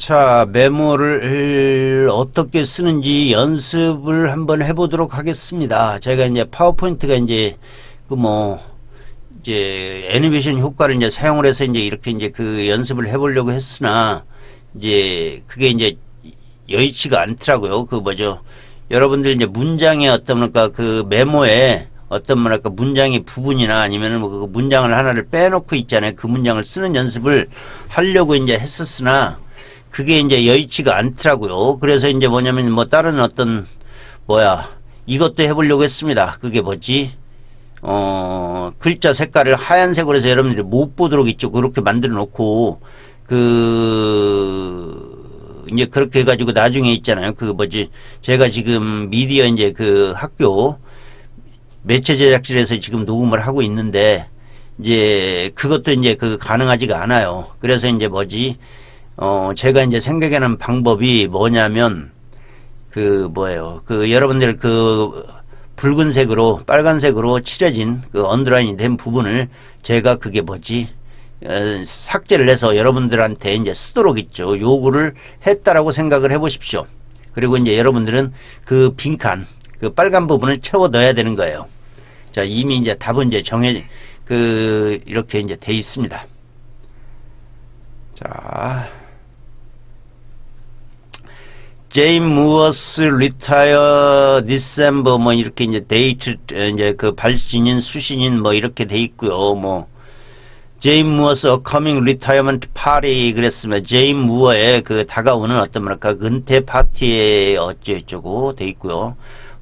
자, 메모를 어떻게 쓰는지 연습을 한번 해보도록 하겠습니다. 제가 이제 파워포인트가 이제 이제 애니메이션 효과를 이제 사용을 해서 이제 이렇게 이제 그 연습을 해보려고 했으나 이제 그게 이제 여의치가 않더라고요. 여러분들 이제 문장의 그 메모에 문장의 부분이나 아니면은 그 문장을 하나를 빼놓고 있잖아요. 그 문장을 쓰는 연습을 하려고 이제 했었으나 그게 이제 여의치가 않더라고요. 그래서 이제 뭐냐면 다른 이것도 해보려고 했습니다. 그게 글자 색깔을 하얀색으로 해서 여러분들이 못 보도록 있죠. 그렇게 만들어 놓고 이제 그렇게 해가지고 나중에 있잖아요. 제가 지금 미디어 이제 학교 매체 제작실에서 지금 녹음을 하고 있는데 이제 그것도 이제 가능하지가 않아요. 그래서 이제 제가 이제 생각하는 방법이 뭐냐면 여러분들 붉은색으로 빨간색으로 칠해진 언더라인이 된 부분을 제가 삭제를 해서 여러분들한테 이제 쓰도록 있죠. 요구를 했다라고 생각을 해 보십시오. 그리고 이제 여러분들은 빈칸 빨간 부분을 채워 넣어야 되는 거예요. 자, 이미 이제 답은 이제 이렇게 이제 돼 있습니다. 자, 제임 무어스 리타이어 디셈버 이렇게 이제 데이트 이제 발신인 수신인 이렇게 돼 있고요. 제임 무어스 커밍 리타이어먼트 파티 그랬으면 제임 무어의 다가오는 은퇴 파티에 어쩌고저쩌고 돼 있고요.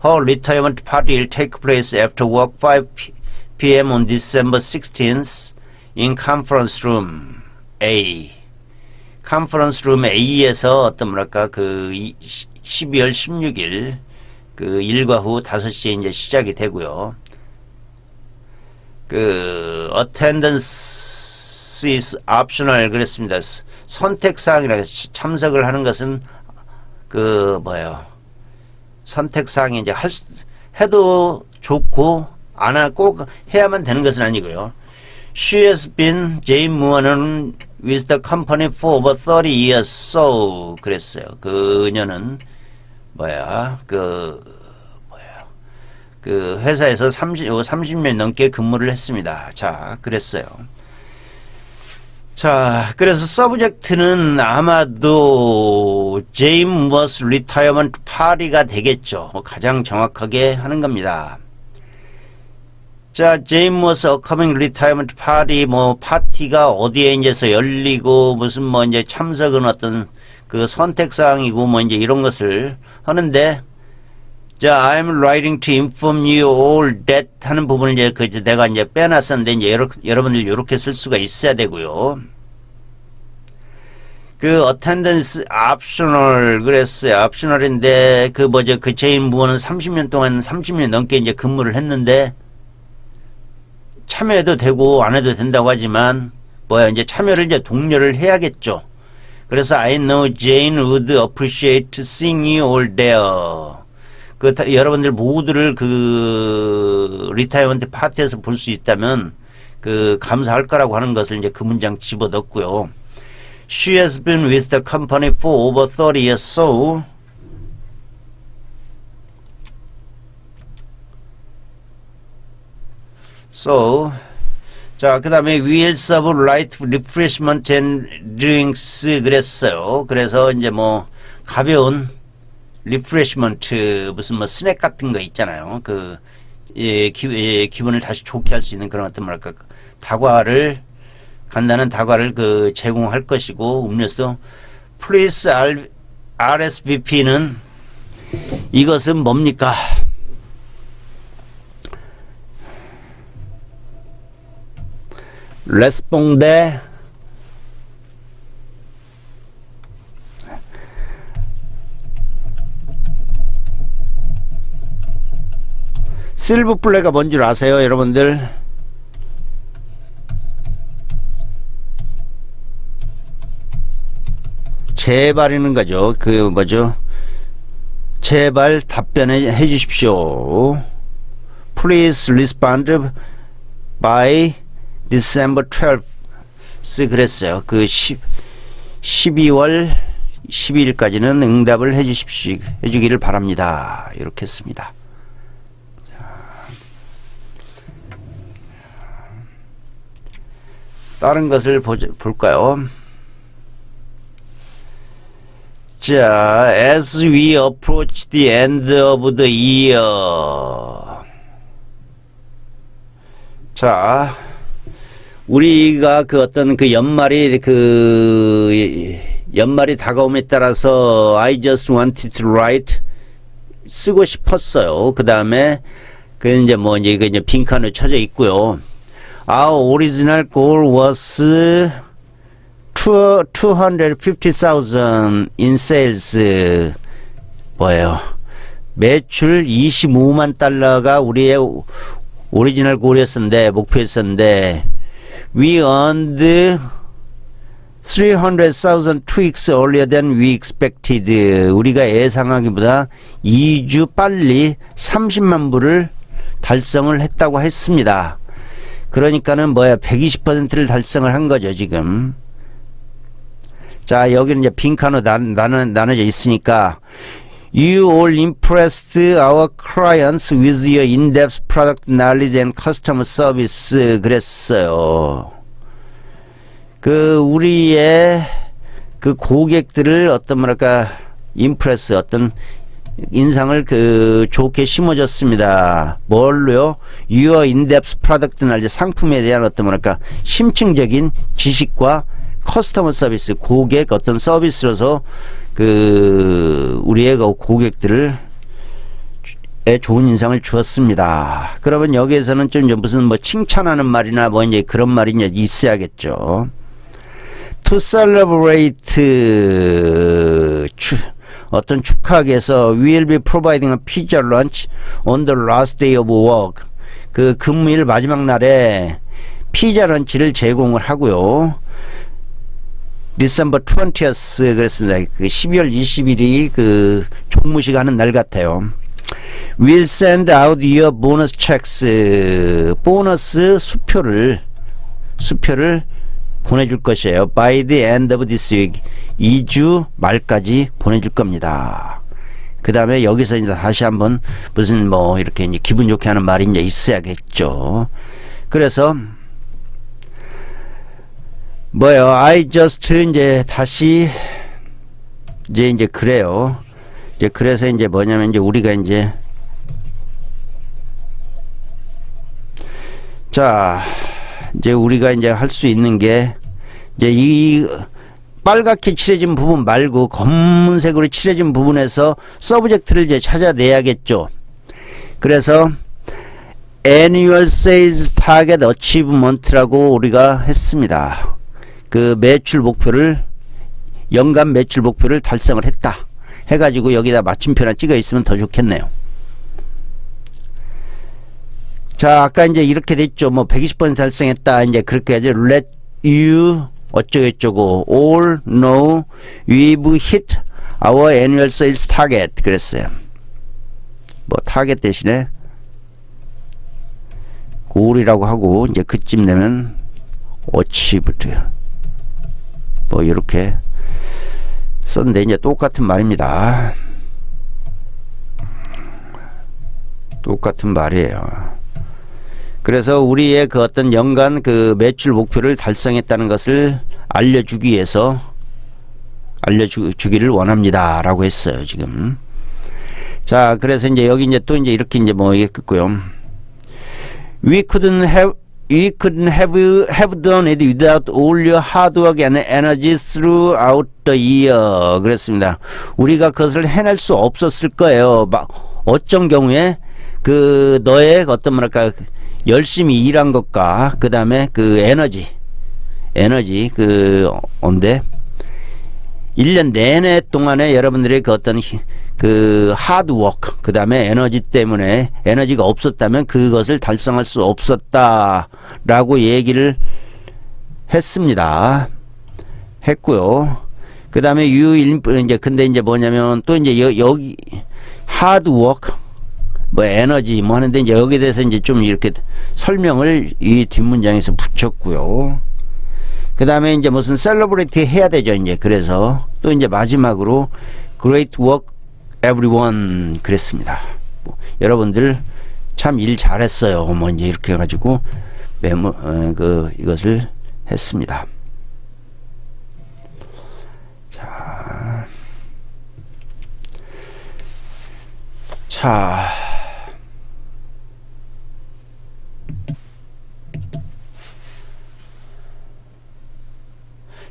Her retirement party will take place after work 5 p.m. on December 16th in conference room A. 컨퍼런스 룸 A에서 12월 16일 일과 후 5시에 이제 시작이 되고요. attendance is optional 그랬습니다. 선택사항이라 해서 참석을 하는 것은 선택사항이 이제 해도 좋고 꼭 해야만 되는 것은 아니고요. She has been Jane Moore는 with the company for over 30 years, so 그랬어요. 그녀는 회사에서 30년 넘게 근무를 했습니다. 자, 그랬어요. 자, 그래서 서브젝트는 아마도 Jane Moore's Retirement Party가 되겠죠. 가장 정확하게 하는 겁니다. 자, 제임 무어스 어커밍 리타이어먼트 파티 파티가 어디에 이제서 열리고 무슨 이제 참석은 선택사항이고 이제 이런 것을 하는데 자, I'm writing to inform you all that 하는 부분을 이제 내가 이제 빼놨었는데 이제 여러분들 이렇게 쓸 수가 있어야 되고요. attendance optional 그랬어요. optional인데 제임 무어는 30년 넘게 이제 근무를 했는데 참여해도 되고 안 해도 된다고 하지만 이제 참여를 이제 독려를 해야겠죠. 그래서 I know Jane would appreciate seeing you all there. 여러분들 모두를 리타이어먼트 파티에서 볼 수 있다면 감사할 거라고 하는 것을 이제 그 문장 집어넣고요. She has been with the company for over 30 years, 자, 그 다음에 we will serve light refreshment and drinks 그랬어요. 그래서 이제 가벼운 refreshment 무슨 스낵 같은 거 있잖아요. 기분을 다시 좋게 할 수 있는 그런 간단한 다과를 제공할 것이고 음료수 please RSVP는 이것은 뭡니까? 레스퐁데 실버 플레이가 뭔 줄 아세요, 여러분들? 제발이는 거죠. 제발 답변해 주십시오. Please respond by December 12th 그랬어요. 12월 12일까지는 응답을 해주기를 바랍니다. 이렇게 했습니다. 다른 것을 볼까요? 자, as we approach the end of the year. 자, 우리가 그 어떤 그 연말이 다가옴에 따라서 I just wanted to write 쓰고 싶었어요. 그 다음에 그 이제 뭐 이제 이제 빈칸으로 쳐져 있고요. Our original goal was 250,000 in sales. 뭐예요? 매출 25만 달러가 우리의 오리지널 골이었었는데, 목표였었는데, we earned 300,000 tweaks earlier than we expected. 우리가 예상하기보다 2주 빨리 30만 부를 달성을 했다고 했습니다. 그러니까는 뭐야, 120%를 달성을 한 거죠, 지금. 자, 여기는 이제 빈칸으로 나눠져 있으니까, You all impressed our clients with your in-depth product knowledge and customer service. 그랬어요. 우리의 고객들을 impress, 인상을 좋게 심어줬습니다. 뭘로요? Your in-depth product knowledge, 상품에 대한 심층적인 지식과 커스터머 서비스, 고객 서비스로서 우리의 고객들을 좋은 인상을 주었습니다. 그러면 여기에서는 좀 무슨 칭찬하는 말이나 이제 그런 말이 이제 있어야겠죠. To celebrate, 축하하기 위해서 we will be providing a pizza lunch on the last day of work. 근무일 마지막 날에 피자 런치를 제공을 하고요. December 20th 그랬습니다. 12월 20일이 종무식 하는 날 같아요. We'll send out your bonus checks. 보너스 수표를 보내줄 것이에요. By the end of this week. 2주 말까지 보내줄 겁니다. 그 다음에 여기서 이제 다시 한번 무슨 이렇게 이제 기분 좋게 하는 말이 이제 있어야겠죠. 그래서 I just 이제 다시 이제 그래요. 그래서 이제 뭐냐면 우리가 이제 우리가 이제 할 수 있는 게 이 빨갛게 칠해진 부분 말고 검은색으로 칠해진 부분에서 서브젝트를 이제 찾아내야겠죠. 그래서 annual sales target achievement라고 우리가 했습니다. 매출 목표를, 연간 매출 목표를 달성을 했다 해가지고 여기다 마침표나 찍어 있으면 더 좋겠네요. 자, 아까 이제 이렇게 됐죠. 120% 달성했다. 이제 그렇게 해야지. Let you 어쩌고저쩌고 all know we've hit our annual sales target 그랬어요. 타겟 대신에 goal이라고 하고 이제 그쯤 되면 achieved 이렇게 썼는데 이제 똑같은 말입니다. 똑같은 말이에요. 그래서 우리의 어떤 연간 매출 목표를 달성했다는 것을 알려주기 위해서 알려주기를 원합니다. 라고 했어요, 지금. 자, 그래서 이제 여기 이제 또 이제 이렇게 이제 했고요. We couldn't have done it without all your hard work and energy throughout the year. 그랬습니다. 우리가 그것을 해낼 수 없었을 거예요. 어쩐 경우에 너의 열심히 일한 것과 그 다음에 에너지 온데 1년 내내 동안에 여러분들의 하드워크 그 다음에 에너지 때문에 에너지가 없었다면 그것을 달성할 수 없었다 라고 얘기를 했고요. 그 다음에 근데 이제 뭐냐면 또 이제 여기 하드워크 에너지 하는데 이제 여기에 대해서 이제 좀 이렇게 설명을 이 뒷문장에서 붙였고요. 그 다음에 이제 무슨 셀러브레이트 해야 되죠. 이제 그래서 또 이제 마지막으로 great work everyone 그랬습니다. 뭐 여러분들 참 일 잘했어요. 뭐 이제 이렇게 해가지고 메모 이것을 했습니다.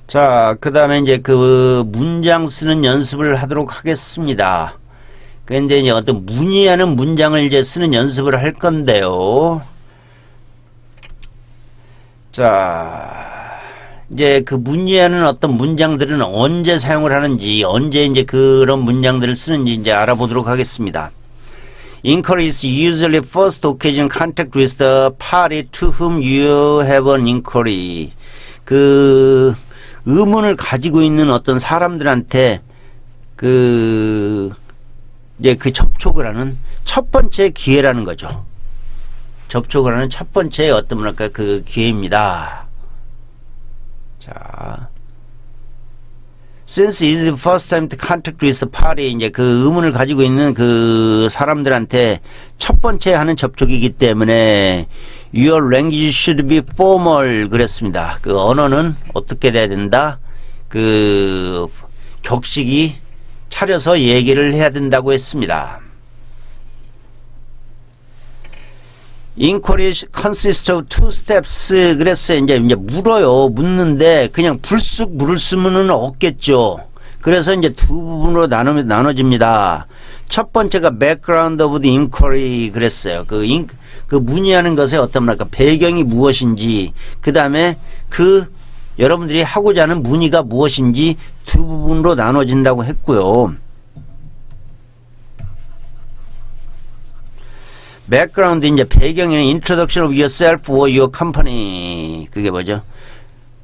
자, 그 다음에 이제 그 문장 쓰는 연습을 하도록 하겠습니다. 근데 이제 어떤 문의하는 문장을 이제 쓰는 연습을 할 건데요. 자, 이제 그 문의하는 어떤 문장들은 언제 사용을 하는지, 언제 이제 그런 문장들을 쓰는지 이제 알아보도록 하겠습니다. Inquiry is usually first occasion contact with the party to whom you have an inquiry. 그 의문을 가지고 있는 어떤 사람들한테 이제 그 접촉을 하는 첫 번째 기회라는 거죠. 접촉을 하는 첫 번째 어떤 뭐랄까 그 기회입니다. 자, since it's the first time to contact with the party, 이제 그 의문을 가지고 있는 그 사람들한테 첫 번째 하는 접촉이기 때문에 your language should be formal 그랬습니다. 그 언어는 어떻게 돼야 된다? 그 격식이 차려서 얘기를 해야 된다고 했습니다. Inquiry consists of two steps. 그래서 이제 물어요. 묻는데 그냥 불쑥 물을 수는 없겠죠. 그래서 이제 두 부분으로 나눠집니다. 첫 번째가 background of the inquiry 그랬어요. 그 문의하는 것의 어떤 뭐랄까 배경이 무엇인지, 그 다음에 여러분들이 하고자 하는 문의가 무엇인지 두 부분으로 나눠진다고 했고요. background 이제 배경에는 introduction of yourself or your company. 그게 뭐죠?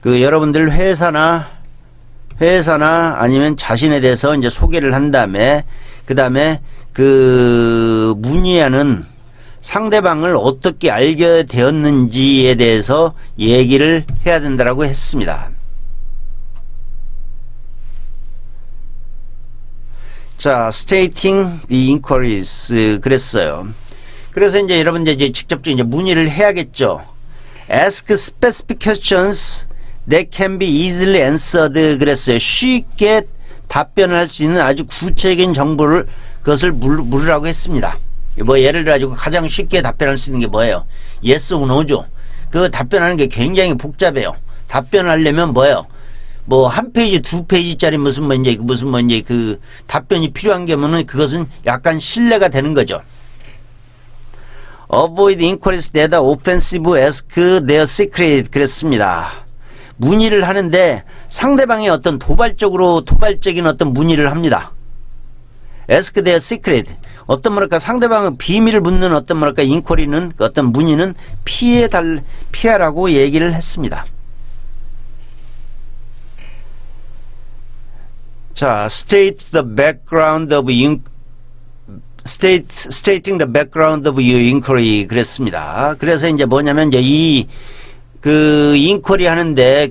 그 여러분들 회사나 아니면 자신에 대해서 이제 소개를 한 다음에 그 다음에 그 문의하는 상대방을 어떻게 알게 되었는지에 대해서 얘기를 해야 된다라고 했습니다. 자, stating the inquiries 그랬어요. 그래서 이제 여러분들 이제 직접적으로 이제 문의를 해야겠죠. Ask specific questions that can be easily answered 그랬어요. 쉽게 답변을 할 수 있는 아주 구체적인 정보를 그것을 물으라고 했습니다. 뭐 예를 들어 가지고 가장 쉽게 답변할 수 있는 게 뭐예요? Yes or No죠. 그 답변하는 게 굉장히 복잡해요. 답변하려면 뭐예요? 뭐 한 페이지 두 페이지짜리 무슨 그 답변이 필요한 경우는 그것은 약간 신뢰가 되는 거죠. Avoid inquiries that are offensive. Ask their secret 그랬습니다. 문의를 하는데 상대방의 어떤 도발적인 어떤 문의를 합니다. Ask their secret. 어떤 뭐랄까 상대방의 비밀을 묻는 어떤 뭐랄까 인quiry는 어떤 문의는 피하라고 얘기를 했습니다. 자, stating the background of your inquiry 그랬습니다. 그래서 이제 뭐냐면 이제 인quiry 하는데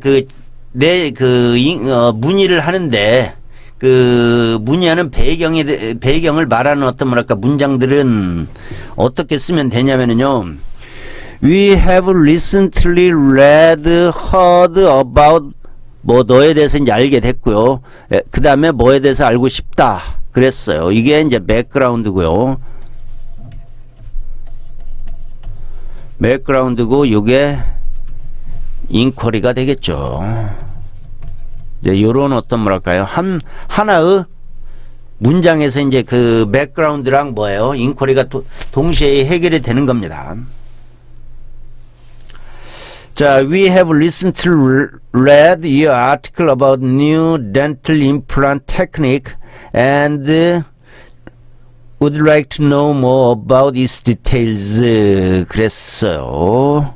문의를 하는데 그 문의하는 배경을 말하는 어떤 뭐랄까 문장들은 어떻게 쓰면 되냐면요. We have recently read, heard about 뭐 너에 대해서 이제 알게 됐고요. 그 다음에 뭐에 대해서 알고 싶다 그랬어요. 이게 이제 백그라운드고요. 백그라운드고 이게 인쿼리가 되겠죠. 이제 요런 어떤 뭐랄까요? 하나의 문장에서 이제 그 백그라운드랑 뭐예요? 인쿼리가 동시에 해결이 되는 겁니다. 자, we have recently read your article about new dental implant technique and would like to know more about its details. 그랬어요.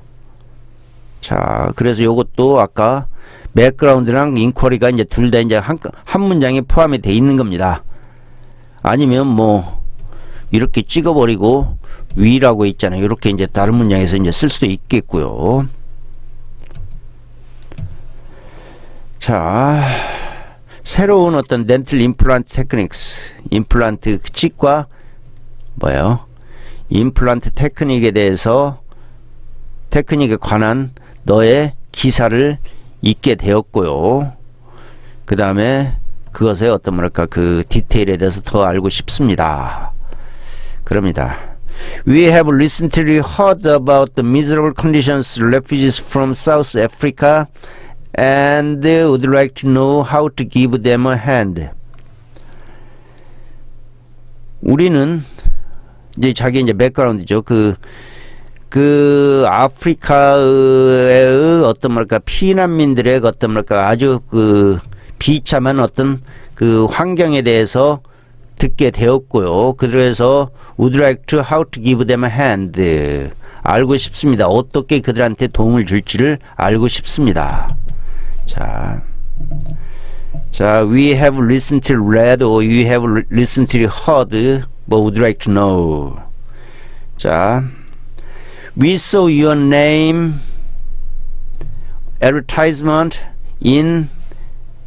자, 그래서 요것도 아까 백그라운드랑 인쿼리가 이제 둘 다 이제 한 문장에 포함이 돼 있는 겁니다. 아니면 뭐 이렇게 찍어버리고 위라고 있잖아요. 이렇게 이제 다른 문장에서 이제 쓸 수도 있겠고요. 자, 새로운 어떤 덴탈 임플란트 테크닉스, 임플란트 치과 뭐예요? 임플란트 테크닉에 대해서 테크닉에 관한 너의 기사를 읽게 되었고요. 그 다음에 그것의 어떤 뭐랄까 그 디테일에 대해서 더 알고 싶습니다. 그럽니다. We have recently heard about the miserable conditions refugees from South Africa and would like to know how to give them a hand. 우리는 이제 자기 이제 백그라운드죠. 그 아프리카의 어떤 뭐랄까 피난민들의 어떤 뭐랄까 아주 그 비참한 어떤 그 환경에 대해서 듣게 되었고요. 그래서 would like to how to give them a hand. 알고 싶습니다. 어떻게 그들한테 도움을 줄지를 알고 싶습니다. 자, we have recently read or you have recently heard but would like to know. 자, we saw your name advertisement in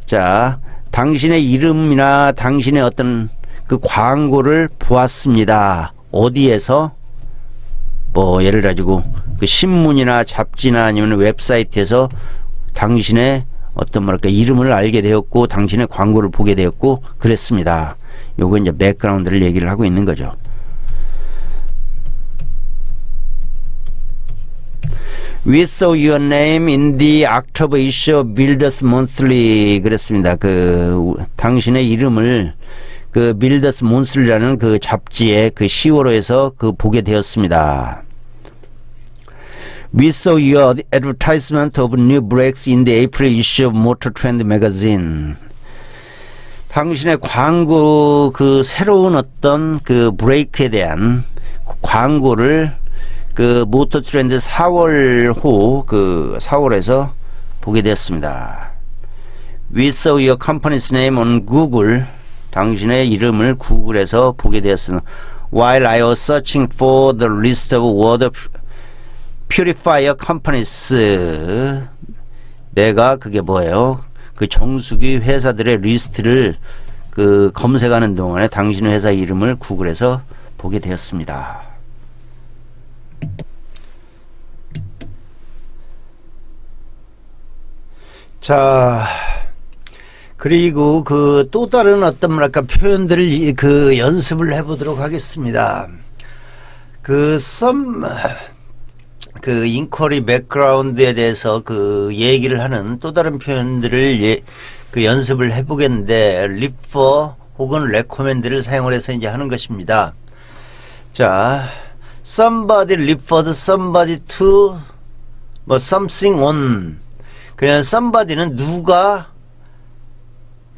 자, 당신의 이름이나 당신의 어떤 그 광고를 보았습니다. 어디에서? 뭐 예를 가지고 그 신문이나 잡지나 아니면 웹사이트에서 당신의 어떤 뭐랄까 이름을 알게 되었고 당신의 광고를 보게 되었고 그랬습니다. 요거 이제 백그라운드를 얘기를 하고 있는 거죠. We saw your name in the October issue of Builders Monthly. 그랬습니다. 그 당신의 이름을 그 Builders Monthly라는 그 잡지에 그 10월호에서 그 보게 되었습니다. We saw your advertisement of new brakes in the April issue of Motor Trend magazine. 당신의 광고 그 새로운 어떤 그 브레이크에 대한 광고를 그 모터 트렌드 4월호 그 4월에서 보게 되었습니다. We saw your company's name on Google. 당신의 이름을 구글에서 보게 되었습니다. While I was searching for the list of water purifier companies. 내가 그게 뭐예요? 그 정수기 회사들의 리스트를 그 검색하는 동안에 당신의 회사 이름을 구글에서 보게 되었습니다. 자, 그리고 그 또 다른 어떤 뭐랄까 표현들을 그 연습을 해보도록 하겠습니다. 그 인쿼리 백그라운드에 대해서 그 얘기를 하는 또 다른 표현들을 그 연습을 해보겠는데 refer 혹은 recommend를 사용을 해서 이제 하는 것입니다. 자, somebody referred somebody to 뭐 something on. 그냥 somebody는 누가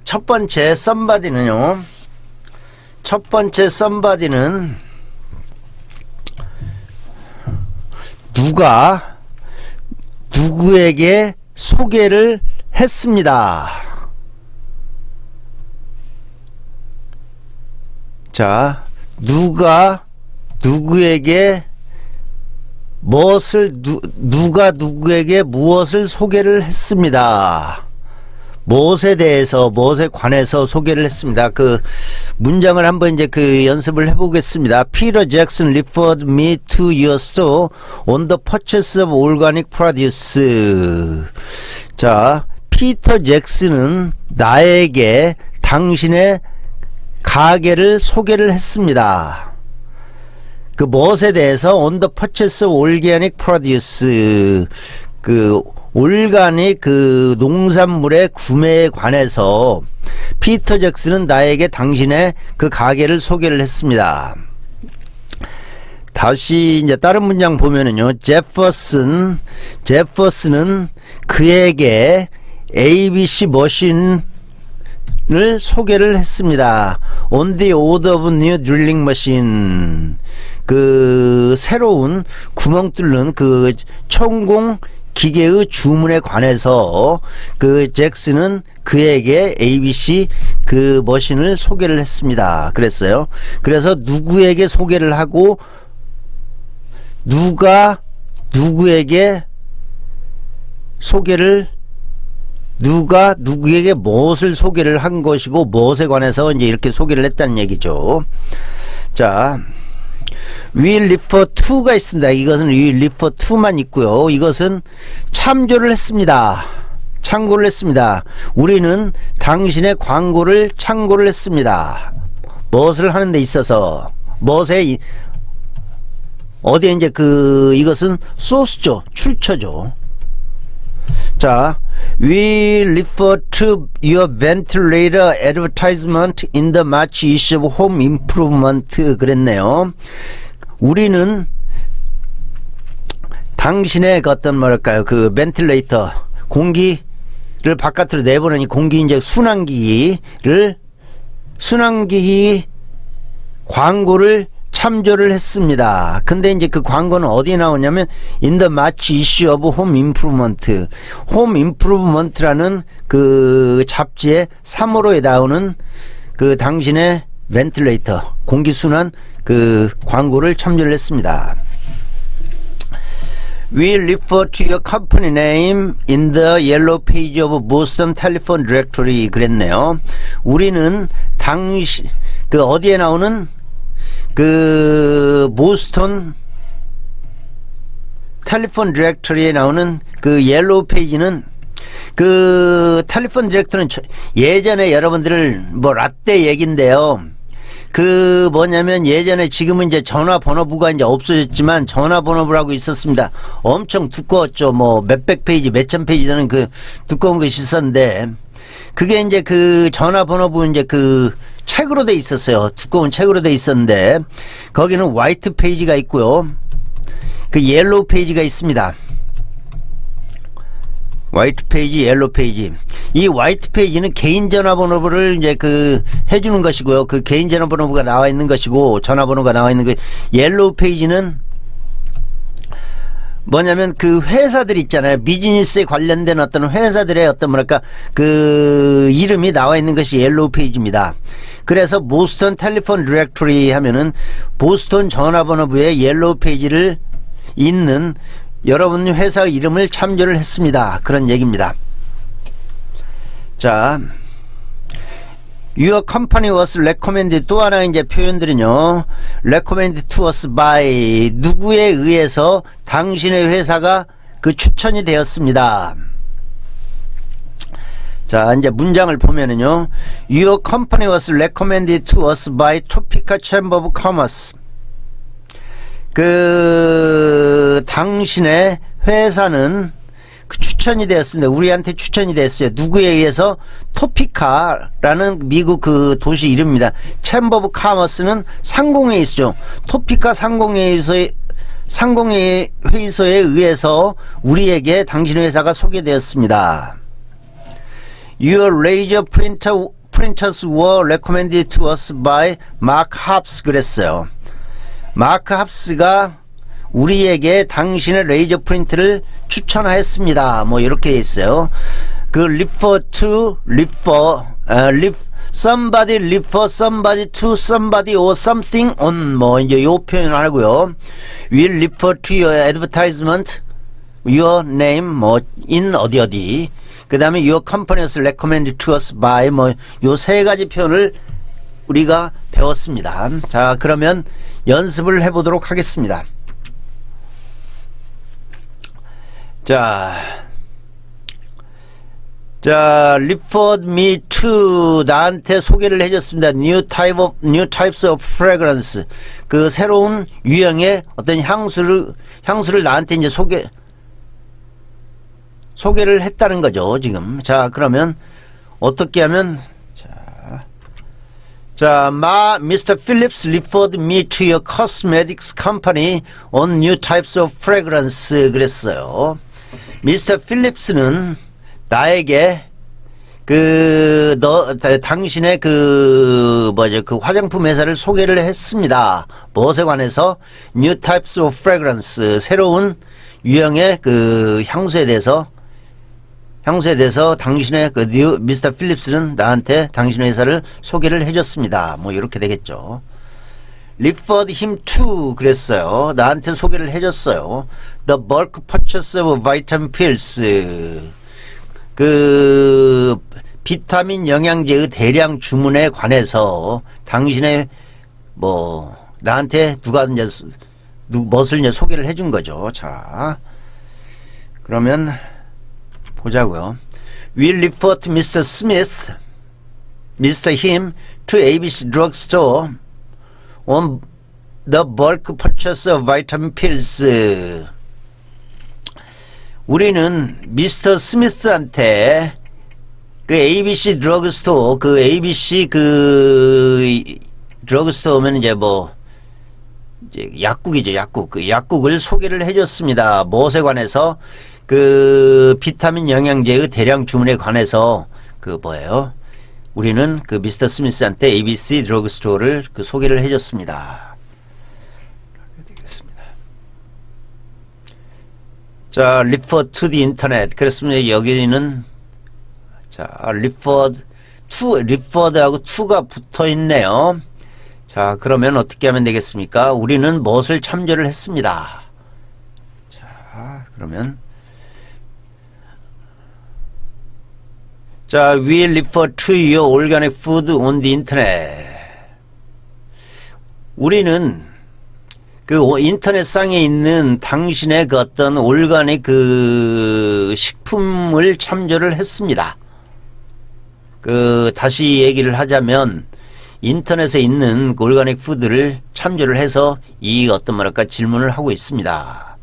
첫 번째 somebody는요. 첫 번째 somebody는 누가 누구에게 소개를 했습니다. 자, 누가 누구에게 누가 누구에게 무엇을 소개를 했습니다. 무엇에 대해서 무엇에 관해서 소개를 했습니다. 그 문장을 한번 이제 그 연습을 해보겠습니다. Peter Jackson referred me to your store on the purchase of organic produce. 자, 피터 잭슨은 나에게 당신의 가게를 소개를 했습니다. 그 무엇에 대해서 on the purchase of organic produce. 그 올가닉 그 농산물의 구매에 관해서 피터 잭슨은 나에게 당신의 그 가게를 소개를 했습니다. 다시 이제 다른 문장 보면은요. 제퍼슨은 그에게 ABC 머신을 소개를 했습니다. On the order of new drilling machine. 그 새로운 구멍 뚫는 그 천공 기계의 주문에 관해서 그 잭슨은 그에게 ABC 그 머신을 소개를 했습니다. 그랬어요. 그래서 누구에게 소개를 하고 누가 누구에게 소개를 누가 누구에게 무엇을 소개를 한 것이고 무엇에 관해서 이제 이렇게 소개를 했다는 얘기죠. 자, will refer to가 있습니다. 이것은 will refer to만 있고요. 이것은 참조를 했습니다. 참고를 했습니다. 우리는 당신의 광고를 참고를 했습니다. 무엇을 하는 데 있어서 무엇에 어디에 이제 이것은 소스죠. 출처죠. 자, we refer to your ventilator advertisement in the March issue of Home Improvement 그랬네요. 우리는 당신의 어떤 뭐랄까요, 벤틸레이터 공기를 바깥으로 내보내니 공기 이제 순환기기 광고를 참조를 했습니다. 근데 이제 그 광고는 어디에 나오냐면 in the March issue of Home Improvement. Home Improvement라는 그 잡지의 3호로에 나오는 당신의 벤틸레이터 공기순환 광고를 참조를 했습니다. We refer to your company name in the yellow page of Boston Telephone Directory 그랬네요. 우리는 당시 어디에 나오는 보스턴 텔레폰 디렉터리에 나오는 옐로우 페이지는 텔레폰 디렉터리는 예전에 여러분들 라떼 얘긴데요. 뭐냐면 예전에 지금은 이제 전화번호부가 이제 없어졌지만 전화번호부라고 있었습니다. 엄청 두꺼웠죠. 몇백 페이지, 몇천 페이지 되는 두꺼운 것이 있었는데 그게 이제 전화번호부 이제 책으로 돼 있었어요. 두꺼운 책으로 돼 있었는데 거기는 화이트 페이지가 있고요. 옐로우 페이지가 있습니다. 화이트 페이지, 옐로우 페이지. 이 화이트 페이지는 개인 전화번호부를 이제 해주는 것이고요. 개인 전화번호부가 나와 있는 것이고 전화번호가 나와 있는 옐로우 페이지는 뭐냐면 회사들 있잖아요. 비즈니스에 관련된 어떤 회사들의 어떤 뭐랄까 이름이 나와 있는 것이 옐로우 페이지입니다. 그래서 보스턴 텔레폰 디렉토리 하면은 보스턴 전화번호부에 옐로우 페이지를 있는 여러분 회사 이름을 참조를 했습니다. 그런 얘기입니다. 자, Your company was recommended. 또 하나 이제 표현들은요. recommended to us by 누구에 의해서 당신의 회사가 추천이 되었습니다. 자, 이제 문장을 보면은요. Your company was recommended to us by Topeka Chamber of Commerce. 당신의 회사는 추천이 되었습니다. 우리한테 추천이 됐어요. 누구에 의해서? 토피카라는 미국 도시 이름입니다. 챔버 오브 카머스는 상공회의소죠. 토피카 상공회의소에 의해서 우리에게 당신의 회사가 소개되었습니다. Your laser printers were recommended to us by Mark Hobbs 그랬어요. 마크 합스가 우리에게 당신의 레이저 프린트를 추천하였습니다. 이렇게 있어요. refer to, somebody refer somebody to somebody or something on 이제 요 표현을 하고요. will refer to your advertisement, your name in 어디 그 다음에 your company was recommended to us by 요 세 가지 표현을 우리가 배웠습니다. 자, 그러면 연습을 해보도록 하겠습니다. 자, referred me to 나한테 소개를 해줬습니다. new types of fragrance 새로운 유형의 어떤 향수를 나한테 이제 소개를 했다는 거죠, 지금. 자, 그러면 어떻게 하면 Mr. Phillips referred me to your cosmetics company on new types of fragrance 그랬어요. Mr. Phillips는 나에게 당신의 화장품 회사를 소개를 했습니다. 무엇에 관해서? New types of fragrance 새로운 유형의 향수에 대해서 당신의 미스터 필립스는 나한테 당신의 회사를 소개를 해줬습니다. 이렇게 되겠죠. referred him to 그랬어요. 나한테 소개를 해줬어요. The bulk purchase of vitamin pills 그 비타민 영양제의 대량 주문에 관해서 당신의 뭐 나한테 누가 이제 무엇을 이제 소개를 해준 거죠. 자, 그러면 보자고요. We refer to Mr. Smith, Mr. Him to ABC drugstore on the bulk purchase of vitamin pills. 우리는 미스터 스미스한테 그 ABC 드러그스토어, 그 ABC 그 드러그스토어면 이제 뭐 이제 약국이죠, 약국. 그 약국을 소개를 해줬습니다. 무엇에 관해서? 그 비타민 영양제의 대량 주문에 관해서 그 뭐예요? 우리는 그 미스터 스미스한테 ABC 드러그스토어를 그 소개를 해줬습니다. 자, refer to the internet. 그렇습니다. 여기는 자, referred to, referred하고 to가 붙어 있네요. 자, 그러면 어떻게 하면 되겠습니까? 우리는 무엇을 참조를 했습니다. 자, 그러면 자, we refer to your organic food on the internet. 우리는 그 인터넷상에 있는 당신의 그 어떤 올가닉 그 식품을 참조를 했습니다. 그 다시 얘기를 하자면 인터넷에 있는 올가닉 푸드를 참조를 해서 이 어떤 뭐랄까 질문을 하고 있습니다.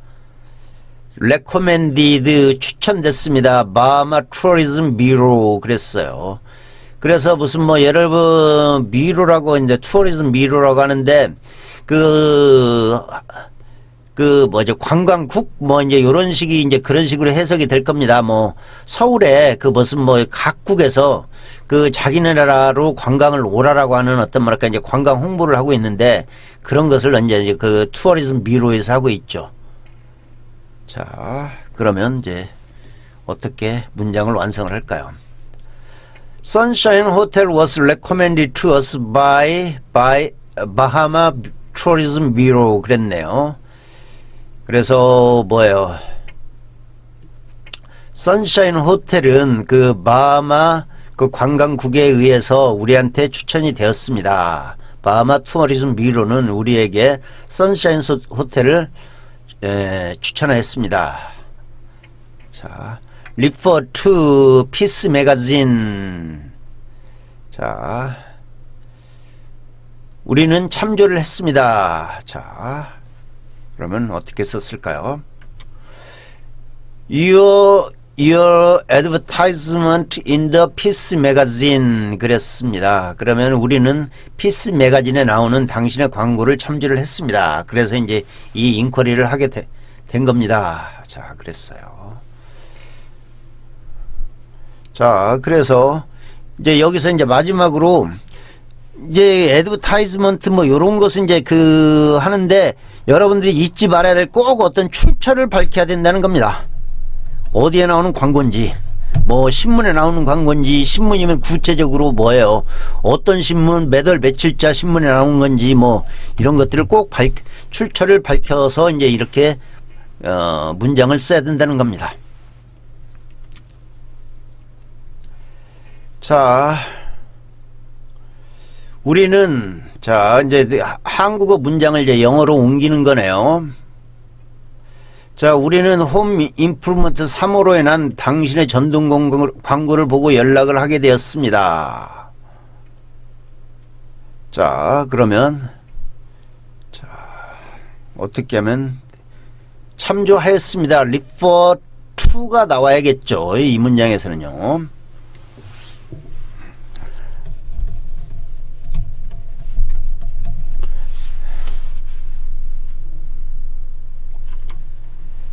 recommended 추천됐습니다. 바하마 투어리즘 미로 그랬어요. 그래서 무슨 뭐 예를 들어 미로라고 이제 투어리즘 미로라고 하는데 뭐죠 관광국 뭐 이제 요런 식이 이제 그런 식으로 해석이 될 겁니다. 뭐 서울에 그 무슨 뭐 각국에서 그 자기네 나라로 관광을 오라라고 하는 어떤 뭐랄까 이제 관광 홍보를 하고 있는데 그런 것을 이제 그 투어리즘 뷰로에서 하고 있죠. 자, 그러면 이제 어떻게 문장을 완성을 할까요? Sunshine Hotel was recommended to us by Bahama Tourism Bureau 그랬네요. 그래서 뭐예요? 선샤인 호텔은 그 바하마 그 관광국에 의해서 우리한테 추천이 되었습니다. 바하마 투어리즘 뷰로는 우리에게 선샤인 호텔을 추천했습니다. 자, refer to Peace Magazine. 자, 우리는 참조를 했습니다. 자, 그러면 어떻게 썼을까요? Your advertisement in the Peace Magazine 그랬습니다. 그러면 우리는 피스 매거진에 나오는 당신의 광고를 참조를 했습니다. 그래서 이제 이 인쿼리를 하게 된 겁니다. 자, 그랬어요. 자, 그래서 이제 여기서 이제 마지막으로 이제 애드버타이즈먼트 뭐 요런 것은 이제 그 하는데 여러분들이 잊지 말아야 될 꼭 어떤 출처를 밝혀야 된다는 겁니다. 어디에 나오는 광고인지, 뭐 신문에 나오는 광고인지, 신문이면 구체적으로 뭐예요, 어떤 신문 몇 월 며칠자 신문에 나온 건지 뭐 이런 것들을 꼭 출처를 밝혀서 이제 이렇게 문장을 써야 된다는 겁니다. 자, 우리는 자 이제 한국어 문장을 이제 영어로 옮기는 거네요. 자, 우리는 홈 임프루먼트 3호로에 난 당신의 전동 광고를 보고 연락을 하게 되었습니다. 자, 그러면 자 어떻게 하면 참조하였습니다. refer to가 나와야겠죠. 이 문장에서는요.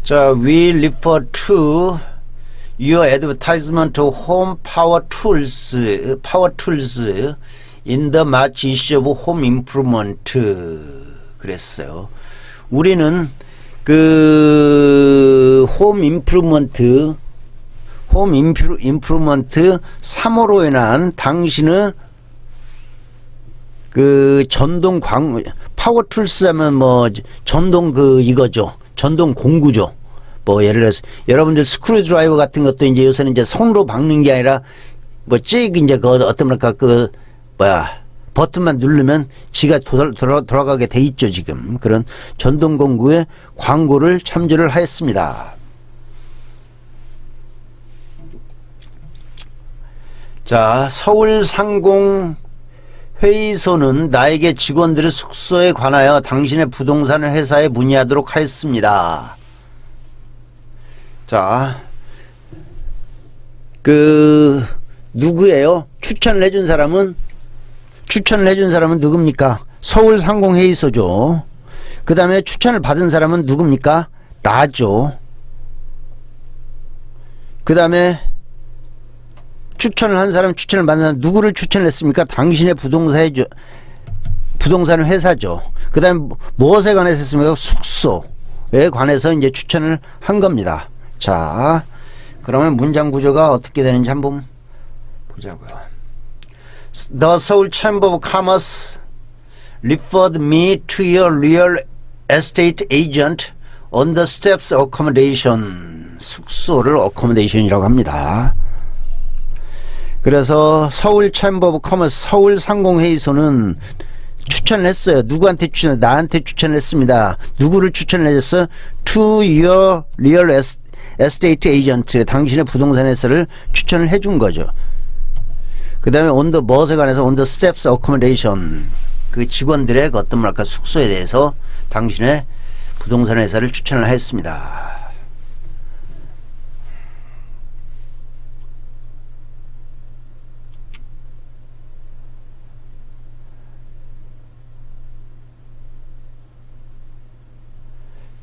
자, we refer to your advertisement to home power tools in the March issue of Home Improvement 그랬어요. 우리는 그 홈 임프루먼트 3호로 인한 당신의 그 전동 파워 툴스 하면 뭐 전동 그 이거죠. 전동 공구죠. 뭐 예를 들어서 여러분들 스크류 드라이버 같은 것도 이제 요새는 이제 손으로 박는 게 아니라 뭐찍 이제 그 어떤 말까 그 뭐야 버튼만 누르면 지가 돌아가게 돼 있죠. 지금 그런 전동공구의 광고를 참조를 하였습니다. 자, 서울상공 회의소는 나에게 직원들의 숙소에 관하여 당신의 부동산 회사에 문의하도록 하였습니다. 자, 그 누구예요? 추천을 해준 사람은 누굽니까? 서울상공회의소죠. 그 다음에 추천을 받은 사람은 누굽니까? 나죠. 그 다음에 추천을 한 사람, 추천을 받은 사람, 누구를 추천했습니까? 당신의 부동산 회사죠. 그 다음에 무엇에 관해서 했습니까? 숙소에 관해서 이제 추천을 한 겁니다. 자, 그러면 문장 구조가 어떻게 되는지 한번 보자고요. The Seoul Chamber of Commerce referred me to your real estate agent on the steps accommodation. 숙소를 accommodation이라고 합니다. 그래서 서울 챔버 오브 커머스 서울 상공회의소는 추천을 했어요. 누구한테 추천을? 나한테 추천을 했습니다. 누구를 추천을 해줬어? To your real estate agent. 당신의 부동산 회사를 추천을 해준 거죠. 그 다음에 on the 무엇에 관해서 on the steps accommodation. 그 직원들의 어떤 뭐랄까 숙소에 대해서 당신의 부동산 회사를 추천을 했습니다.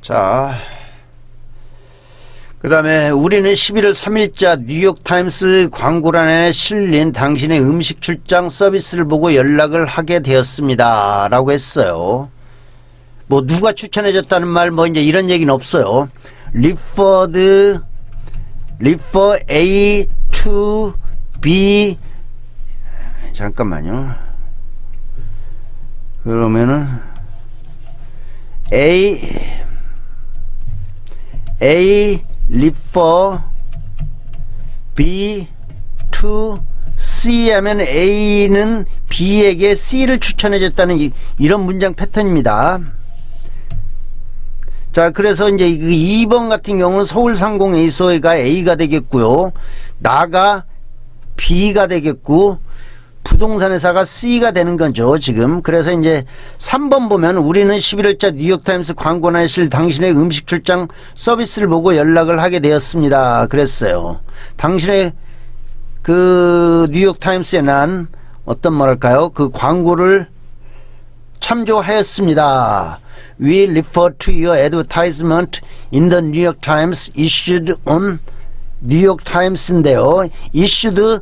자, 그 다음에 우리는 11월 3일자 뉴욕타임스 광고란에 실린 당신의 음식 출장 서비스를 보고 연락을 하게 되었습니다. 라고 했어요. 뭐 누가 추천해줬다는 말 뭐 이제 이런 얘기는 없어요. refer A to B. 잠깐만요. 그러면은 A refer B to C 하면 A는 B에게 C를 추천해줬다는 이런 문장 패턴입니다. 자, 그래서 이제 2번 같은 경우는 서울상공회의소가 A가 되겠고요. 나가 B가 되겠고 부동산 회사가 C가 되는 거죠, 지금. 그래서 이제 3번 보면 우리는 11월자 뉴욕타임스 광고란에 실린 당신의 음식 출장 서비스를 보고 연락을 하게 되었습니다. 그랬어요. 당신의 그 뉴욕타임스에 난 어떤 뭐랄까요? 그 광고를 참조하였습니다. We refer to your advertisement in the New York Times issued on New York Times인데요. issued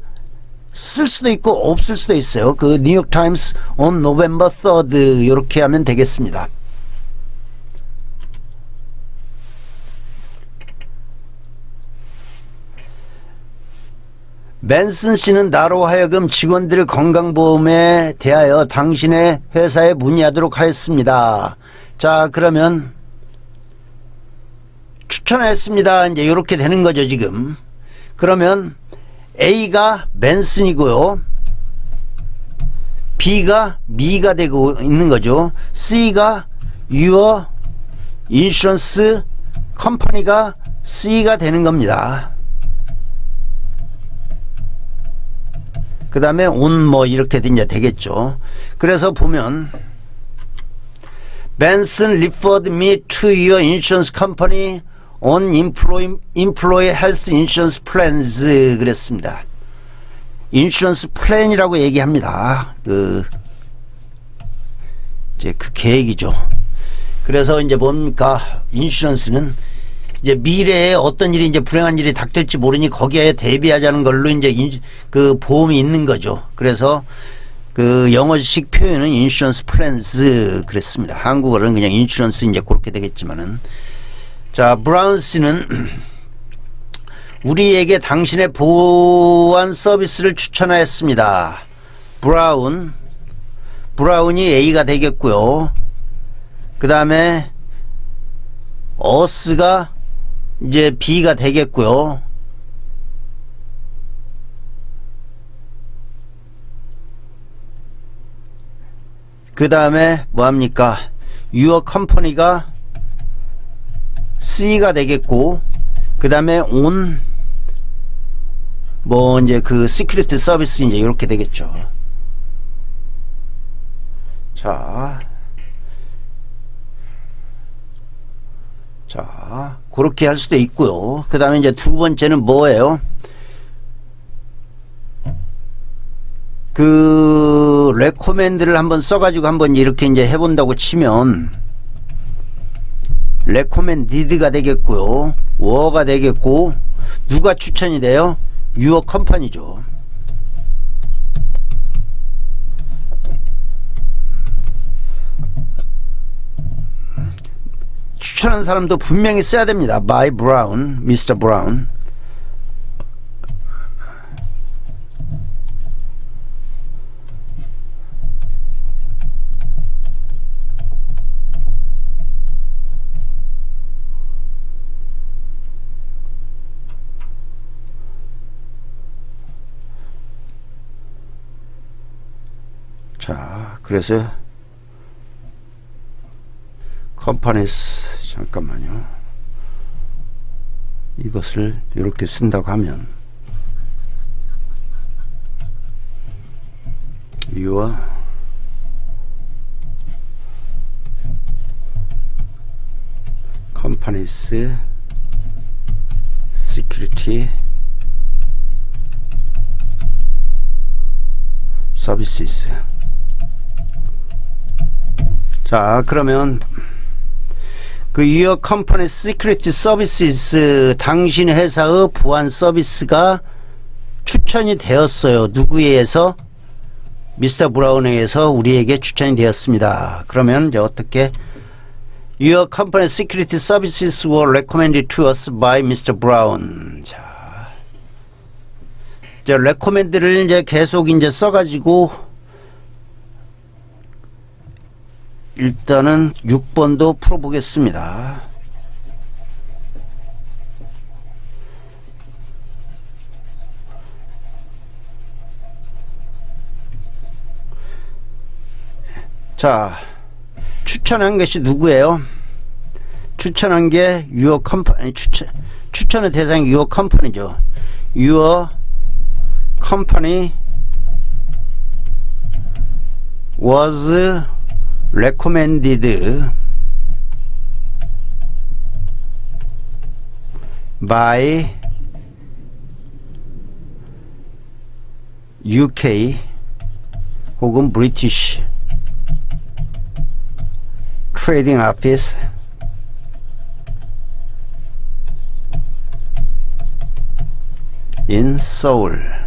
쓸 수도 있고 없을 수도 있어요. 그 뉴욕 타임스 on November 3rd 이렇게 하면 되겠습니다. 맨슨 씨는 나로 하여금 직원들의 건강보험에 대하여 당신의 회사에 문의하도록 하였습니다. 자, 그러면 추천했습니다. 이제 이렇게 되는 거죠, 지금. 그러면 A가 맨슨이고요. B가 미가 되고 있는 거죠. C가 your insurance company가 C가 되는 겁니다. 그 다음에 on 뭐 이렇게 이제 되겠죠. 그래서 보면 Benson referred me to your insurance company on employee health insurance plans 그랬습니다. 인슈런스 플랜이라고 얘기합니다. 이제 그 계획이죠. 그래서 이제 뭡니까? 인슈런스는 이제 미래에 어떤 일이 이제 불행한 일이 닥칠지 모르니 거기에 대비하자는 걸로 이제 그 보험이 있는 거죠. 그래서 그 영어식 표현은 인슈런스 플랜스 그랬습니다. 한국어로는 그냥 인슈런스 이제 그렇게 되겠지만은. 자, 브라운 씨는 우리에게 당신의 보안 서비스를 추천하였습니다. 브라운이 A가 되겠고요. 그 다음에 어스가 이제 B가 되겠고요. 그 다음에 뭐합니까? Your company가 C가 되겠고, 그 다음에 on 뭐 이제 그 시큐리티 서비스 이제 이렇게 되겠죠. 자, 그렇게 할 수도 있고요. 그 다음에 이제 두 번째는 뭐예요? 그 레코멘드를 한번 써가지고 한번 이렇게 이제 해본다고 치면 레코멘디드가 되겠고요. 워가 되겠고, 누가 추천이 돼요? 유어 컴퍼니죠. 추천한 사람도 분명히 써야 됩니다. by Brown, Mr. Brown. 자, 그래서 컴퍼니스, 잠깐만요. 이것을 이렇게 쓴다고 하면 your company's security services. 자, 그러면 그 Your Company Security Services, 당신 회사의 보안 서비스가 추천이 되었어요. 누구에 의해서? 미스터 브라운에 의해서 우리에게 추천이 되었습니다. 그러면 이제 어떻게? Your Company Security Services were recommended to us by Mr. Brown. 자, 이제 recommend를 이제 계속 이제 써가지고 일단은 6번도 풀어보겠습니다. 자, 추천한 것이 누구예요? 추천한 게 Your Company, 추천의 대상이 Your Company죠. Your Company was recommended by UK 혹은 British Trading Office in Seoul.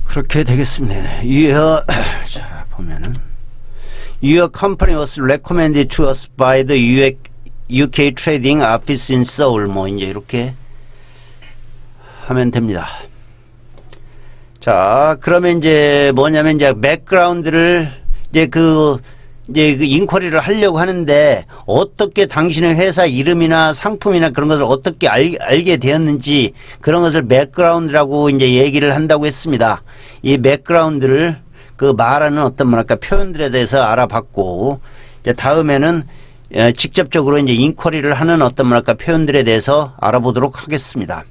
그렇게 되겠습니다. 자, 보면은 Your company was recommended to us by the UK Trading Office in Seoul. 뭐 이제 이렇게 하면 됩니다. 자, 그러면 이제 뭐냐면 이제 백그라운드를 이제 그 인쿼리를 하려고 하는데 어떻게 당신의 회사 이름이나 상품이나 그런 것을 어떻게 알게 되었는지 그런 것을 백그라운드라고 이제 얘기를 한다고 했습니다. 이 백그라운드를 그 말하는 어떤 뭐랄까 표현들에 대해서 알아봤고, 이제 다음에는 직접적으로 이제 인쿼리를 하는 어떤 뭐랄까 표현들에 대해서 알아보도록 하겠습니다.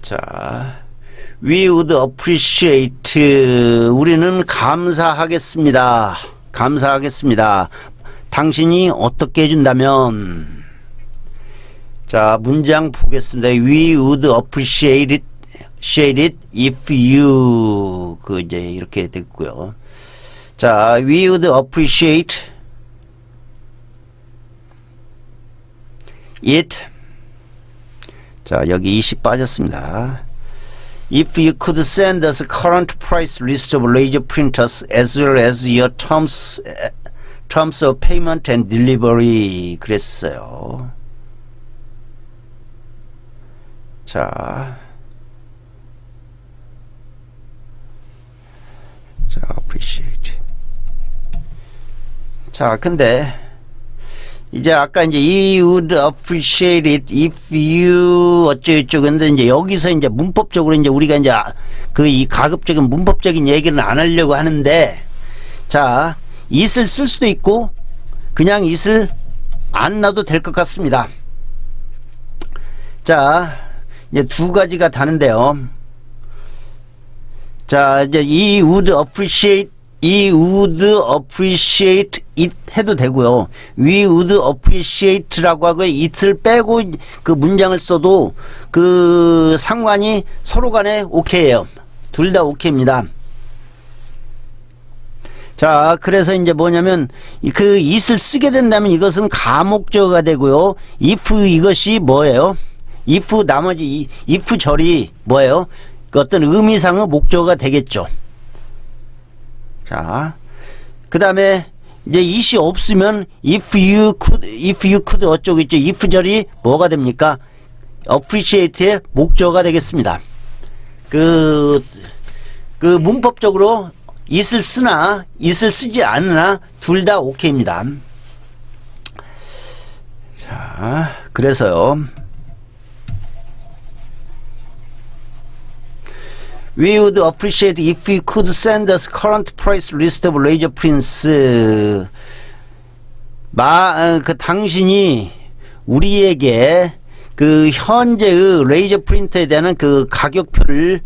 자, we would appreciate, 우리는 감사하겠습니다. 감사하겠습니다. 당신이 어떻게 해준다면. 자, 문장 보겠습니다. We would appreciate it if you, 그 이제 이렇게 됐고요. 자, we would appreciate it. 자, 여기 20 빠졌습니다. If you could send us a current price list of laser printers as well as your terms of payment and delivery. 그랬어요. 자, appreciate. 자, 근데 이제 아까 이제 you would appreciate it if you 어쩌고저쩌고 근데 이제 여기서 이제 문법적으로 이제 우리가 이제 그 이 가급적인 문법적인 얘기는 안 하려고 하는데, 자, it을 쓸 수도 있고 그냥 it을 안 놔도 될 것 같습니다. 자, 이제 두 가지가 다른데요. 자, 이제 you would appreciate it 해도 되고요. we would appreciate라고 하고 it을 빼고 그 문장을 써도 그 상관이 서로 간에 오케이예요. 둘 다 오케이입니다. 자, 그래서 이제 뭐냐면 그 it을 쓰게 된다면 이것은 가목적어가 되고요. if 이것이 뭐예요? if 나머지 if 절이 뭐예요? 그 어떤 의미상의 목적어가 되겠죠. 자, 그 다음에 이제 it이 없으면 if you could 어쩌고 있죠. if 절이 뭐가 됩니까? appreciate의 목적어가 되겠습니다. 그 문법적으로 it을 쓰나 it을 쓰지 않으나 둘 다 오케이입니다. 자, 그래서요. We would appreciate if you could send us current price list of laser prints. 당신이 우리에게 그 현재의 레이저 프린터에 대한 그 가격표를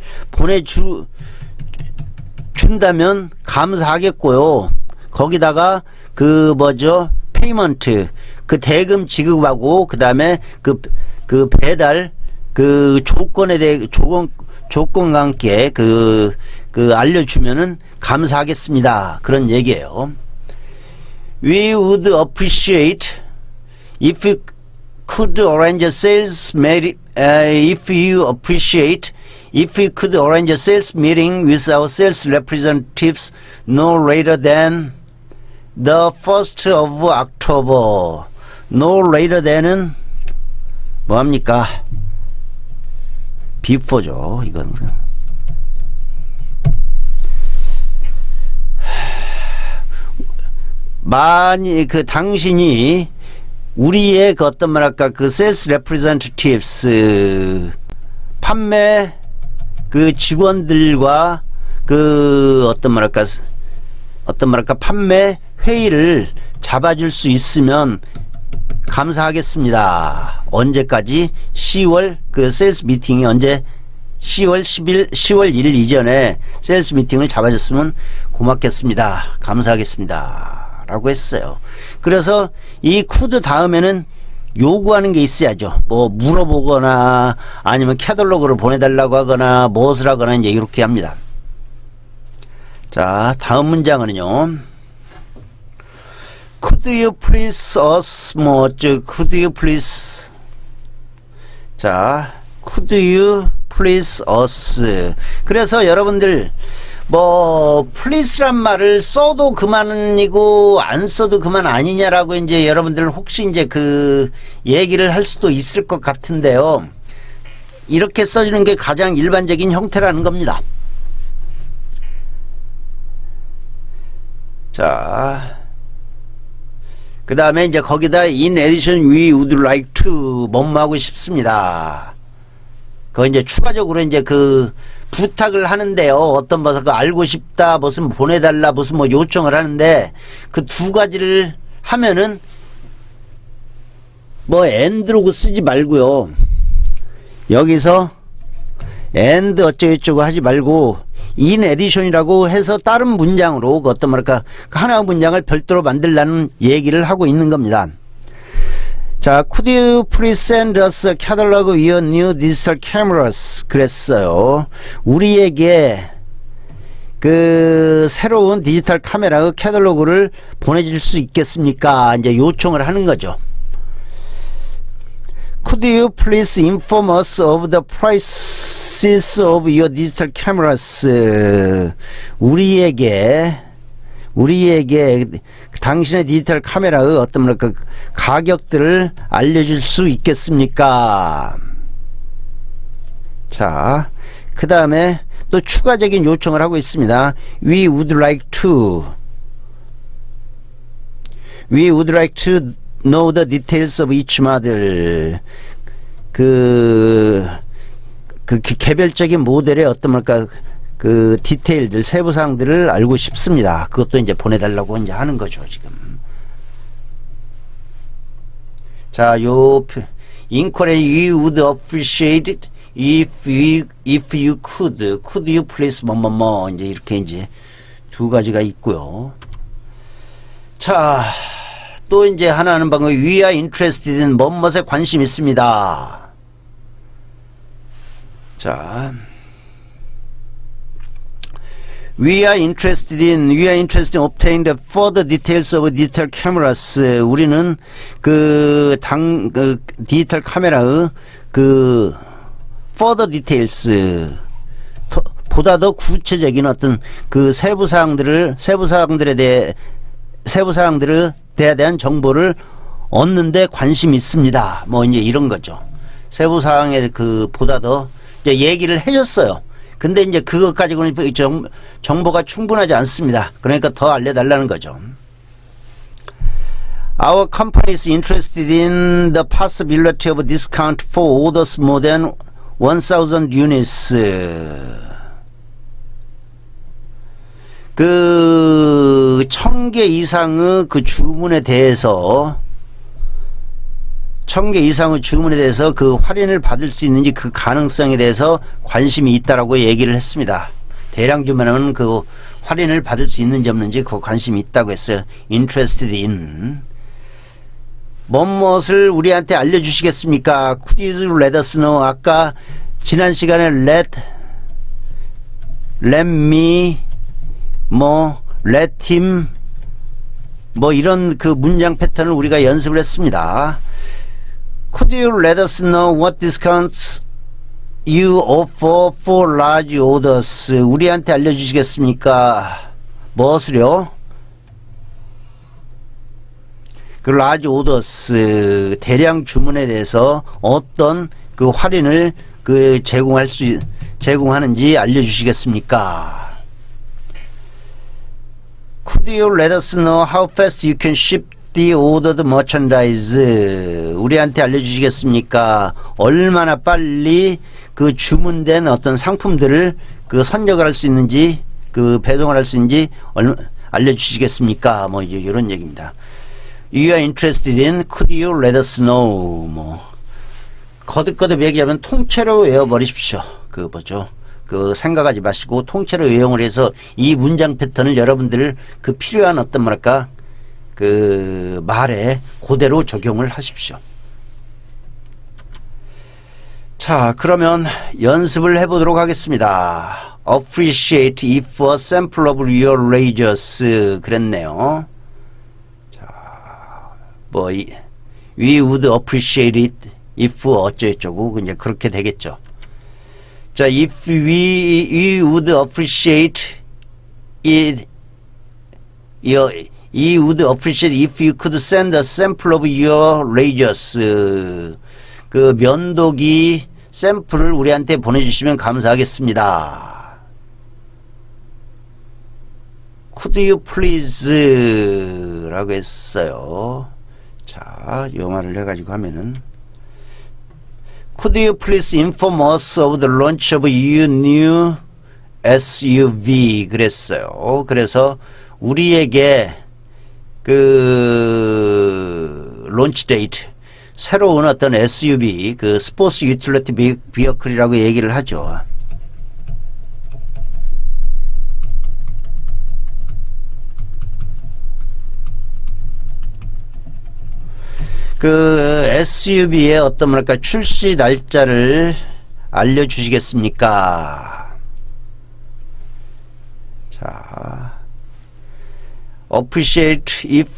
준다면 감사하겠고요. 거기다가 그 뭐죠? 페이먼트, 그 대금 지급하고 그 다음에 그 배달 그 조건에 대해 조건과 함께 그 알려주면은 감사하겠습니다. 그런 얘기예요. We would appreciate if you could arrange a sales meeting. If you could arrange a sales meeting with our sales representatives no later than the 1st of October. No later than은 뭐합니까? before죠. 이건 만약 그 당신이 우리의 그 어떤 말할까 그 sales representatives 판매 그 직원들과 그 어떤 말할까 판매 회의를 잡아줄 수 있으면 감사하겠습니다. 언제까지? 10월 그 세일스 미팅이 언제? 10월 1일 이전에 세일스 미팅을 잡아줬으면 고맙겠습니다. 감사하겠습니다. 라고 했어요. 그래서 이 could 다음에는 요구하는 게 있어야죠. 뭐 물어보거나 아니면 캐탈로그를 보내달라고 하거나 무엇을 하거나 이제 이렇게 합니다. 자, 다음 문장은요. Could you please us could you please 자, could you please us 그래서 여러분들 뭐 please란 말을 써도 그만이고 안 써도 그만 아니냐라고 이제 여러분들 혹시 이제 그 얘기를 할 수도 있을 것 같은데요. 이렇게 써주는 게 가장 일반적인 형태라는 겁니다. 자, 그 다음에 이제 거기다 in addition we would like to 뭐뭐 하고 싶습니다. 그 이제 추가적으로 이제 그 부탁을 하는데요. 어떤 것을 알고 싶다, 무슨 보내달라, 무슨 뭐 요청을 하는데 그 두 가지를 하면은 뭐 and라고 쓰지 말고요. 여기서 and 어쩌고저쩌고 하지 말고 in addition이라고 해서 다른 문장으로 그 어떤 말할까 하나의 문장을 별도로 만들라는 얘기를 하고 있는 겁니다. 자, could you please send us a catalog of your new digital cameras? 그랬어요. 우리에게 그 새로운 디지털 카메라의 캐탈로그를 보내줄 수 있겠습니까? 이제 요청을 하는 거죠. Could you please inform us of the prices of your digital cameras? 우리에게 당신의 디지털 카메라의 어떤 뭐랄까 가격들을 알려줄 수 있겠습니까? 자, 그 다음에 또 추가적인 요청을 하고 있습니다. We would like to We would like to know the details of each model. 그 개별적인 모델의 어떤 뭘까 그 디테일들 세부사항들을 알고 싶습니다. 그것도 이제 보내달라고 이제 하는 거죠 지금. 자, 요 inquiry we would appreciate it if you could you please 뭐뭐뭐 이제 이렇게 이제 두 가지가 있고요. 자, 또 이제 하나 하는 방법 we are interested in 뭐뭐에 관심 있습니다. 자, we are interested in obtaining the further details of digital cameras. 우리는 그 디지털 카메라의 그 further details 보다 더 구체적인 어떤 그 세부사항들에 대한 정보를 얻는데 관심이 있습니다. 뭐 이제 이런 거죠. 세부사항에 그 보다 더 이제 얘기를 해줬어요. 근데 이제 그것 가지고는 정보가 충분하지 않습니다. 그러니까 더 알려달라는 거죠. Our company is interested in the possibility of discount for orders more than 1,000 units. 그 1,000개 이상의 그 주문에 대해서 1,000개 이상의 주문에 대해서 그 할인을 받을 수 있는지 그 가능성에 대해서 관심이 있다라고 얘기를 했습니다. 대량 주문하면 그 할인을 받을 수 있는지 없는지 그 관심이 있다고 했어요. Interested in. 무엇을 우리한테 알려주시겠습니까? Could you let us know? 아까 지난 시간에 let me, let him, 이런 그 문장 패턴을 우리가 연습을 했습니다. Could you let us know what discounts you offer for large orders? 우리한테 알려주시겠습니까? 무엇을요? 그 large orders 대량 주문에 대해서 어떤 그 할인을 그 제공하는지 알려주시겠습니까? Could you let us know how fast you can ship the ordered merchandise? 우리한테 알려주시겠습니까? 얼마나 빨리 그 주문된 어떤 상품들을 그 선적을 할 수 있는지, 그 배송을 할 수 있는지 알려주시겠습니까? 이제 이런 얘기입니다. You are interested in, could you let us know? 거듭거듭 얘기하면 통째로 외워버리십시오. 그 생각하지 마시고 통째로 외용을 해서 이 문장 패턴을 여러분들 그 필요한 어떤 뭐랄까 그 말에 그대로 적용을 하십시오. 자, 그러면 연습을 해보도록 하겠습니다. Appreciate if a sample of your razors. 그랬네요. 자, we would appreciate it if 어쩌고저쩌고 이제 그렇게 되겠죠. 자, if we would appreciate it, we would appreciate if you could send a sample of your razors. 그 면도기 샘플을 우리한테 보내주시면 감사하겠습니다. Could you please? 라고 했어요. 자, 영화를 해가지고 하면은 Could you please inform us of the launch of your new SUV? 그랬어요. 그래서 우리에게 그 론치 데이트 새로운 어떤 SUV 그 스포츠 유틸리티 비어클이라고 얘기를 하죠. 그 SUV의 어떤 뭐랄까 출시 날짜를 알려주시겠습니까? 자, appreciate if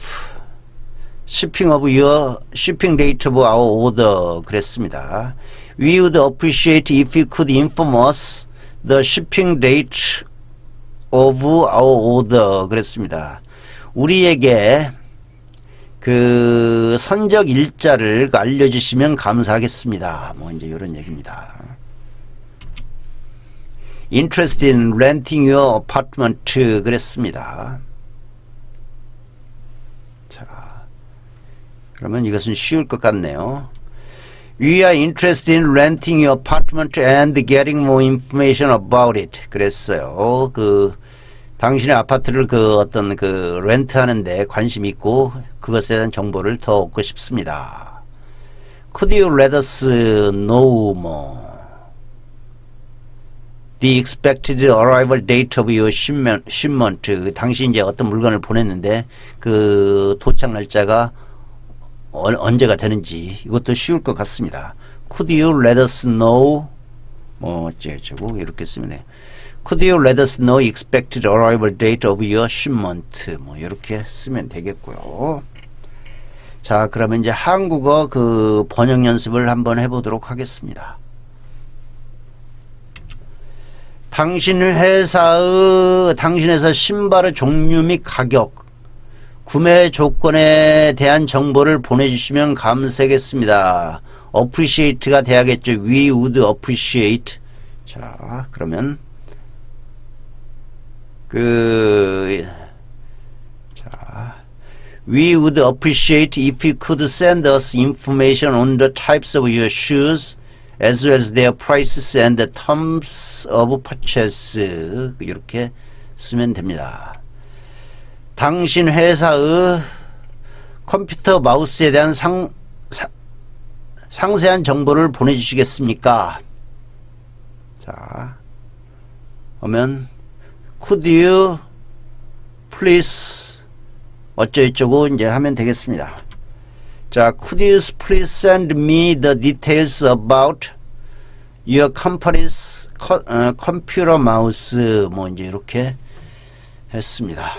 shipping date of our order 그랬습니다. We would appreciate if you could inform us the shipping date of our order 그랬습니다. 우리에게 그 선적 일자를 알려주시면 감사하겠습니다. 이제 이런 얘기입니다. Interested in renting your apartment 그랬습니다. 자, 그러면 이것은 쉬울 것 같네요. We are interested in renting your apartment and getting more information about it. 그랬어요. 당신의 아파트를 어떤 렌트 하는데 관심 있고 그것에 대한 정보를 더 얻고 싶습니다. Could you let us know more? The expected arrival date of your shipment. 당신이 이제 어떤 물건을 보냈는데 그 도착 날짜가 언제가 되는지 이것도 쉬울 것 같습니다. Could you let us know 어쩌고 이렇게 쓰면 돼요. Could you let us know expected arrival date of your shipment? 이렇게 쓰면 되겠고요. 자, 그러면 이제 한국어 번역 연습을 한번 해보도록 하겠습니다. 당신 회사 신발의 종류 및 가격, 구매 조건에 대한 정보를 보내주시면 감사하겠습니다. appreciate가 돼야겠죠. We would appreciate. 자, 그러면 we would appreciate if you could send us information on the types of your shoes as well as their prices and the terms of purchase. 이렇게 쓰면 됩니다. 당신 회사의 컴퓨터 마우스에 대한 상세한 정보를 보내주시겠습니까? 자, 그러면 could you please 어쩌고저쩌고 이제 하면 되겠습니다. 자, could you please send me the details about your company's computer mouse? 이제 이렇게 했습니다.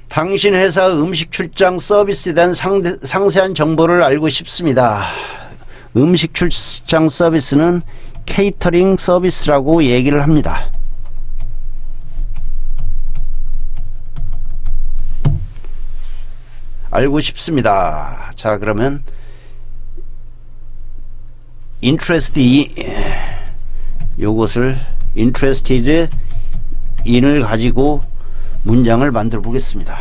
당신 회사 음식 출장 서비스에 대한 상세한 정보를 알고 싶습니다. 음식 출장 서비스는 케이터링 서비스라고 얘기를 합니다. 알고 싶습니다. 자, 그러면 요것을 interested in을 가지고 문장을 만들어 보겠습니다.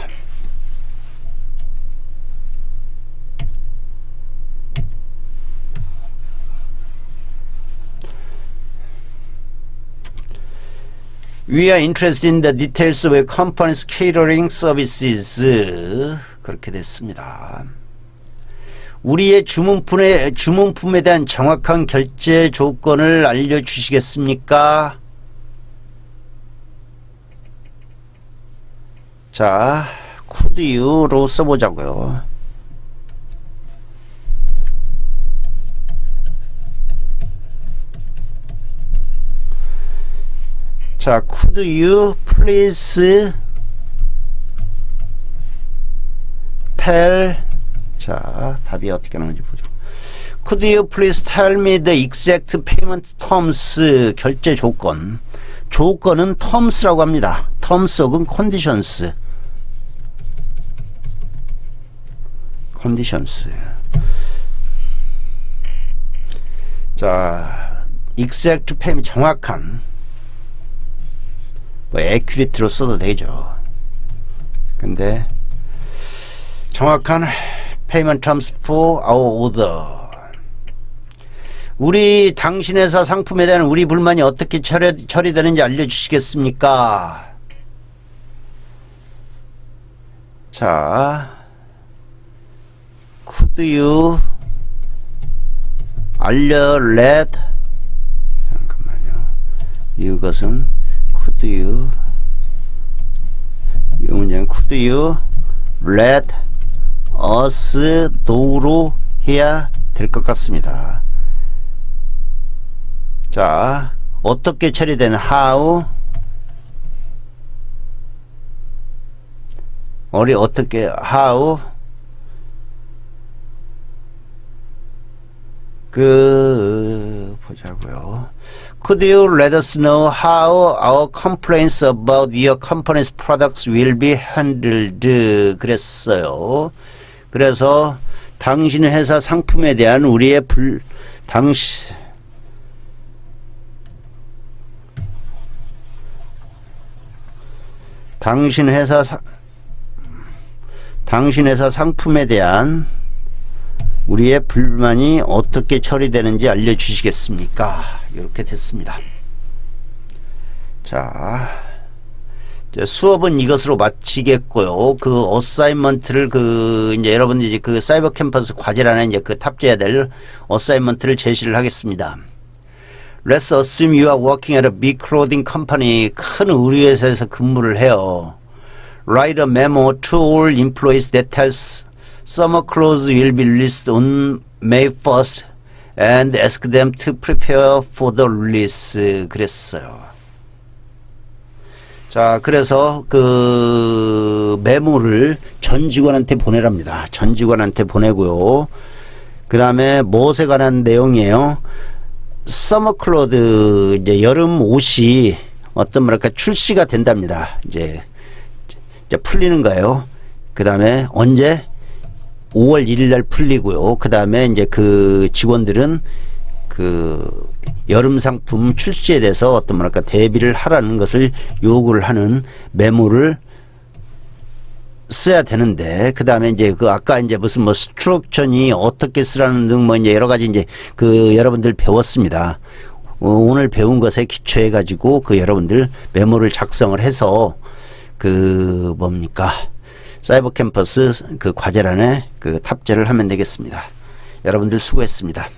We are interested in the details of a company's catering services. 그렇게 됐습니다. 우리의 주문품에 대한 정확한 결제 조건을 알려주시겠습니까? 자, could you로 써보자고요. 자, could you please tell, 자, 답이 어떻게 나오는지 보죠. Could you please tell me the exact payment terms? 결제 조건. 조건은 terms라고 합니다. terms 혹은 conditions. 자, exact payment, 정확한, accurate로 써도 되죠. 근데 정확한 payment terms for our order. 당신 회사 상품에 대한 우리 불만이 어떻게 처리되는지 알려주시겠습니까? 자, could you 잠깐만요. 이것은 could you, 이 문제는 could you let us know로 해야 될 것 같습니다. 자, 어떻게 처리되는 how, how, 보자고요. Could you let us know how our complaints about your company's products will be handled? 그랬어요. 그래서 당신 회사 상품에 대한 우리의 당신 회사 당신 회사 상품에 대한 우리의 불만이 어떻게 처리되는지 알려주시겠습니까? 이렇게 됐습니다. 자, 이제 수업은 이것으로 마치겠고요. 그 어사이먼트를 이제 여러분들이 그 사이버 캠퍼스 과제란에 이제 그 탑재해야 될 어사이먼트를 제시를 하겠습니다. Let's assume you are working at a big clothing company. 큰 의류회사에서 근무를 해요. Write a memo to all employees that tells summer clothes will be released on May 1st and ask them to prepare for the release. 그랬어요. 자, 그래서 그 메모를 전 직원한테 보내랍니다. 전 직원한테 보내고요. 그 다음에 무엇에 관한 내용이에요? 서머 클로드, 이제 여름 옷이 어떤 뭐랄까 출시가 된답니다. 이제 풀리는 거예요. 그 다음에 언제? 5월 1일 날 풀리고요. 그 다음에 이제 그 직원들은 그 여름 상품 출시에 대해서 어떤 뭐랄까 대비를 하라는 것을 요구를 하는 메모를 써야 되는데, 그 다음에 이제 그 아까 이제 무슨 뭐 스트럭처니 어떻게 쓰라는 등 뭐 이제 여러 가지 이제 그 여러분들 배웠습니다. 오늘 배운 것에 기초해 가지고 그 여러분들 메모를 작성을 해서 그 뭡니까 사이버 캠퍼스 그 과제란에 그 탑재를 하면 되겠습니다. 여러분들 수고했습니다.